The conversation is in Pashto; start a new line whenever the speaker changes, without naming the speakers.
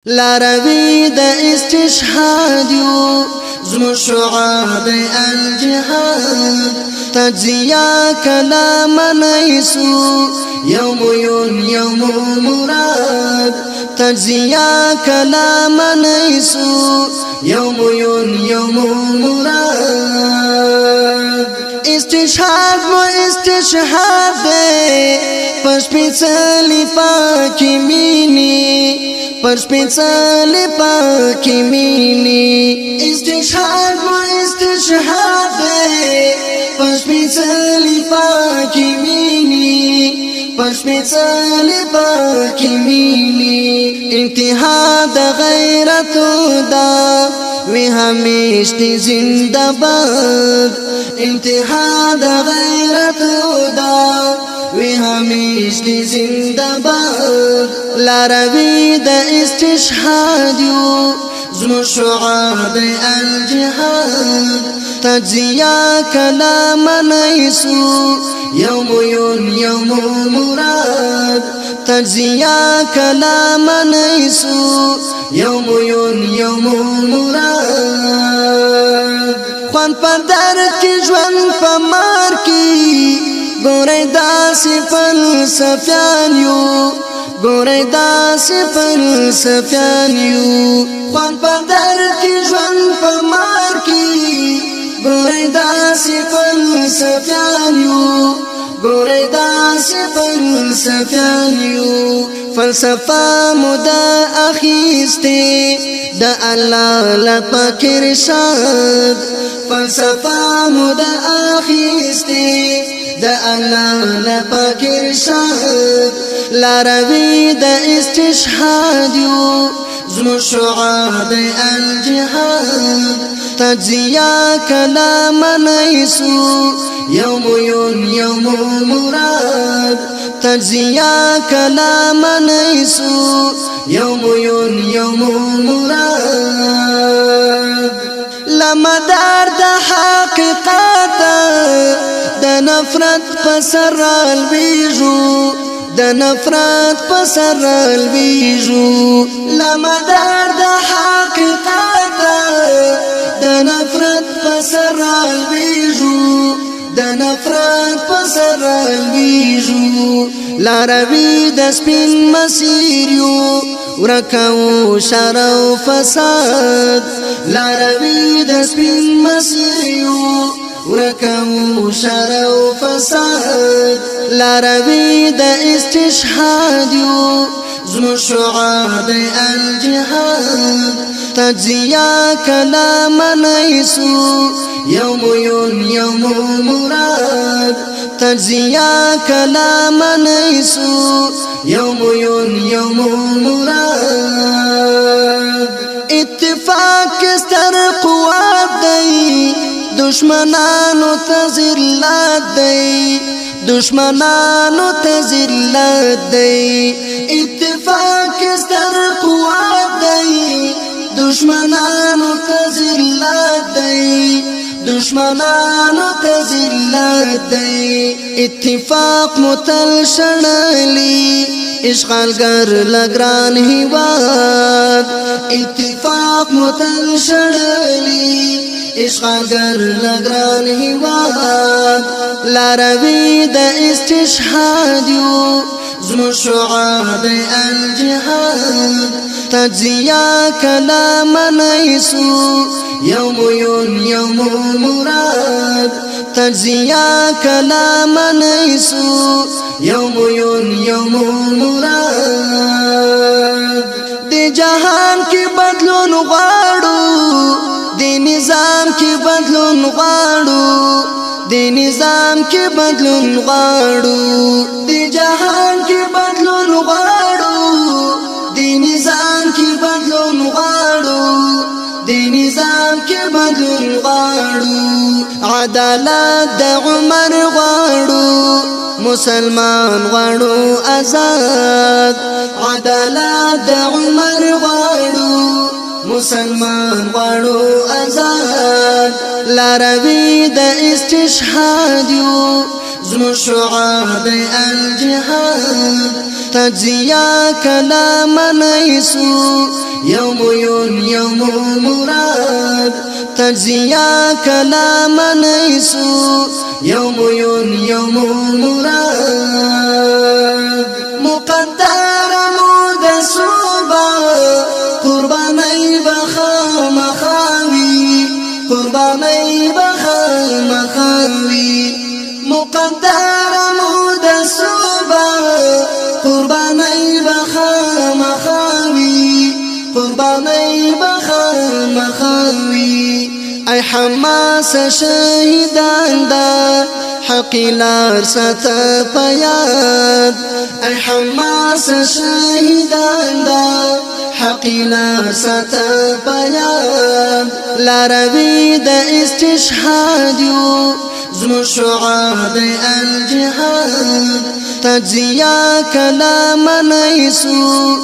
لاروی د استشهاد یو زمو شعار الجهاد تجزیه کلام نیسو یوم مراد تجزیه کلام نیسو یوم مراد استشهاد و استشهاد دے پشپیڅلی پاکی مینی پشپیڅلی پاکی مینی استشهاد و استشهاد دے پشپیڅلی پاکی مینی پشپیڅلی پاکی مینی انتہا د غیرت دا وی ہمیشہ زندہ باد انتہا د غیرت دا وی ہمیشہ زندہ باد لاروی د استشهاد یو زمو شعار الجهاد تجزیه کلام نیسو یوم مراد تجزیه کلام نیسو یوم مراد خوان پر درد کی ژوند په مار کی ګورې داسې فلسفیان یو ګورې داسې فلسفیان یو خوان پر درد کی ژوند په مار کی ګورې داسې فلسفیان یو ګورې داسې فلسفیان یو فلسفه مدا اخیسته د الله لپاک ارشاد فلسفه مدا اخیسته د الله لپاک ارشاد لاروی د استشهاد یو زمو شعار الجهاد تجزیه کلام نیسو یوم مراد تجزیه کلام نیسو یوم مراد لمدار د حقیقت د نفرت پسر الویجو د نفرت پسر الویجو لمدار د حقیقت د نفرت پسر الویجو د نفرت پسر الویجو لاروی د سپین مسیر یو ورکو شر او فساد لاروی د سپین مسیر یو ورکو شر او فساد لاروی د استشهاد یو زمو شعار الجهاد تجزیه کلام نیسو یوم مراد تجزیه کلام نیسو یوم مراد اتفاق ستر قوت دی دشمنانو تذلت دی دشمنانو تذلت دی اتفاق ستر قوت دی دشمنانو تذلت دی دشمنانو تذلت دی اتفاق متل شړلی اشغالګر لګران هیواد اتفاق متل شړلی اشغالګر لګران هیواد لاروی د استشهاد یو زمو شعار الجهاد تجزیه کلام نیسو یوم مراد تجزیه کلام نیسو یوم مراد د جهان کی بدلون غواړو د نظام کی بدلون غواړو د نظام کی بدلون غواړو د جهان کی بدلون غواړو د نظام کی بدلون غواړو د نظام کی بدلون غواړو عدالت د عمر غواړو مسلمان غواړو آزاد عدالت د عمر غواړو مسلمان غواړو آزاد لاروی د استشهاد یو زمو شعار الجهاد تجزیه کلام نیسو يوم يوم مراد تجزية كلام نيسو يوم يوم مراد مقدر مود صوبا قرباني بخامخاوي قرباني بخامخاوي مقدر مود صوبا قرباني بخامخاوي قرباني بخامخاوي اي حماس شهيدان دا حقي لار ساته پياد اي حماس شهيدان دا حقي لار ساته پياد لاروي د استشهاد يو زمو شعار الجهاد تجزيه كلام نيسو